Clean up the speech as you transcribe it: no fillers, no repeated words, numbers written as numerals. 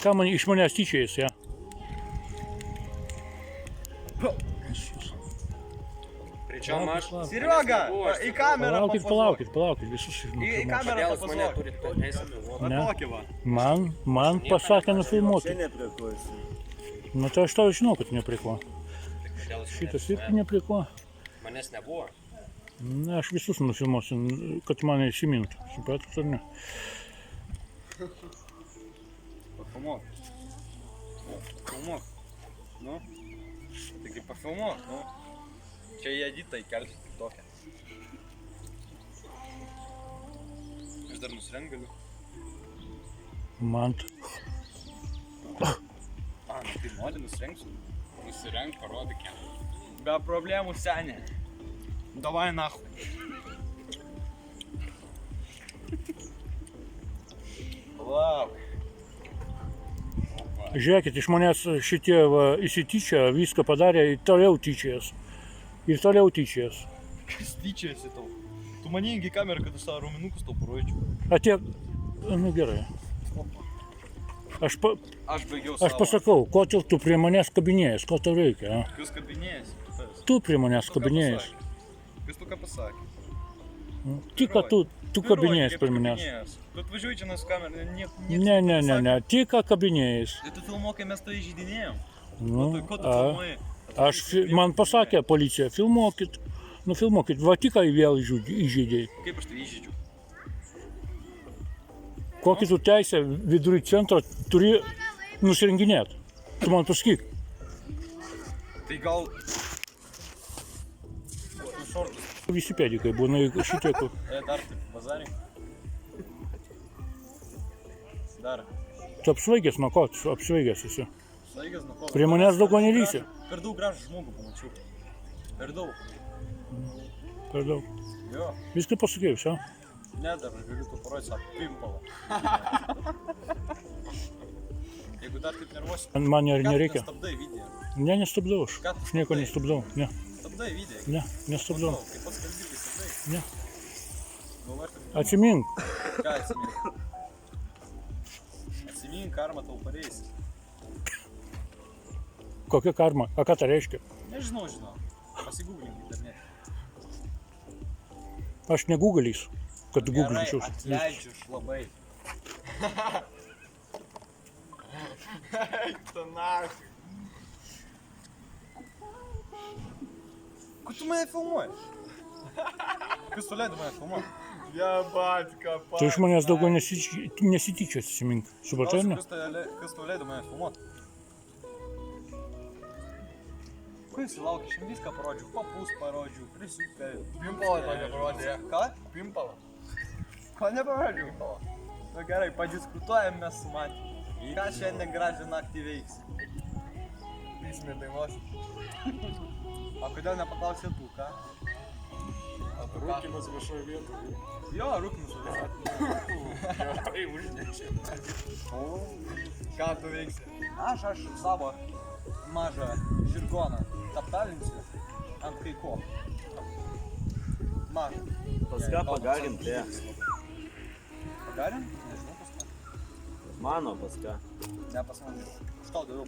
Ką man iš manęs tyčiais, ja? Причем аж... Серега, į kamerą Palaukit, visus Į filmuokit. kamerą Kodėl jūs mane papazuok. turite teisę filmuoti? Ne. Tokį va. Man pasakė nufilmuoti. Čia nepriklauso. Nu tai aš tau žinau, kad nepriko. Kodėl jūs Šitas manęs irgi nepriko. Manęs nebuvo. Na, aš visus nufilmuosiu, kad mane įsimintų. Supratot ar ne? Pafilmuok. Pafilmuok. Nu. Taigi pafilmuok, nu. Čia į editą įkelsiu tokią. Aš dar nusirengt galiu. Man. Tai nori nusirengsiu. Nusirenk, parodyk jam. Be problemų, senė. Davai nahu. Lauk. Žiūrėkit, iš manęs šitie va, įsityčia, viską padarė ir toliau tyčijas. Ir toliau tyčijas. Kas tyčiasi tau? Tu mane į kamerą, kad aš savo raumenukus tau parodžiau. Atėjo, nu gerai. Aš baigiau savo. pasakau, kodėl tu prie manęs kabinėjas, ko tau reikia? A? Kas kabinėjasi? Tu prie manęs kabinėjas. Kas tu ką pasakė? Tik, kad tu kabinėjas prie manęs. Tu atvažiuoji čia su kamerą, Ne, tik kabinėjas. Tai tu filmuokai, mes to įžydinėjom. Nu, Ko tu filmuoji? man pasakė policija, filmuokit. Nu filmuokit, va tik vėl įžeidėjai. Kaip aš tai įžydžiu? Kokį tu teisę vidury centro turi nusirenginėti? Tu man pasakyk. Tai gal... Visi pedikai būna šitie, kur... Dar taip, bazarink. Dar. Tu apsvaigęs nuo ko? Tu apsvaigęs esi. Svaigęs nuo ko? Prie manęs daug ko nelysi. Per daug gražų žmogų pamačiau. Per daug. Per daug. Jo. Viską pasakėjus, a? Ne, dar aš galiu tu parodyti savo pimpalą. Jeigu dar taip nervuosi... Man nereikia. Stabdai video. Ne, nestabdau aš. Ką tu Aš nieko stabdai? nestabdau. Ne, Stabdai video. ne, nestabdau. Kaip pats kalbi, tai stabdai. Ne. Galvoju, Atsimink. ką atsimink? Atsimink, karma tau pareis. Kokia karma? A ką tai reiškia? Nežinau, pasigūglink internete. Aš negūgalysiu, kad tu Gerai, gūglinčiau. atleidžiu aš labai. Eik tu nahui. Kur tu mane filmuoji? Kas tu leido mane filmuoti? Jebatka, Tu iš manęs daugiau nesityčios, atsimink. Supratai, ar ne? Kas tu leido mane filmuoti? Ko jis laukia? Šiandien viską parodžiau, papus parodžiau, prisiukai. Pimpalą to neparodė. Ką? Pimpalą. Ko neparodžiau? Pimpalą. Na gerai, padiskutuojam mes su Manti. Ką šiandien gražią naktį veiksi? Vysime dainuosi. O kodėl nepaklausė tu, ką? Rūkymas viešoje vietoje. Jo, rūkymas viešoje. Gerai, užnešė. Ką tu veiksi? Aš savo mažą žirgoną taptalinsiu ant kai ko. Mažą. Pas ką pagarint, tai? Pagarint? Nežinau pas ką. Mano pas ką. Ne pas mane. Aš tau daviau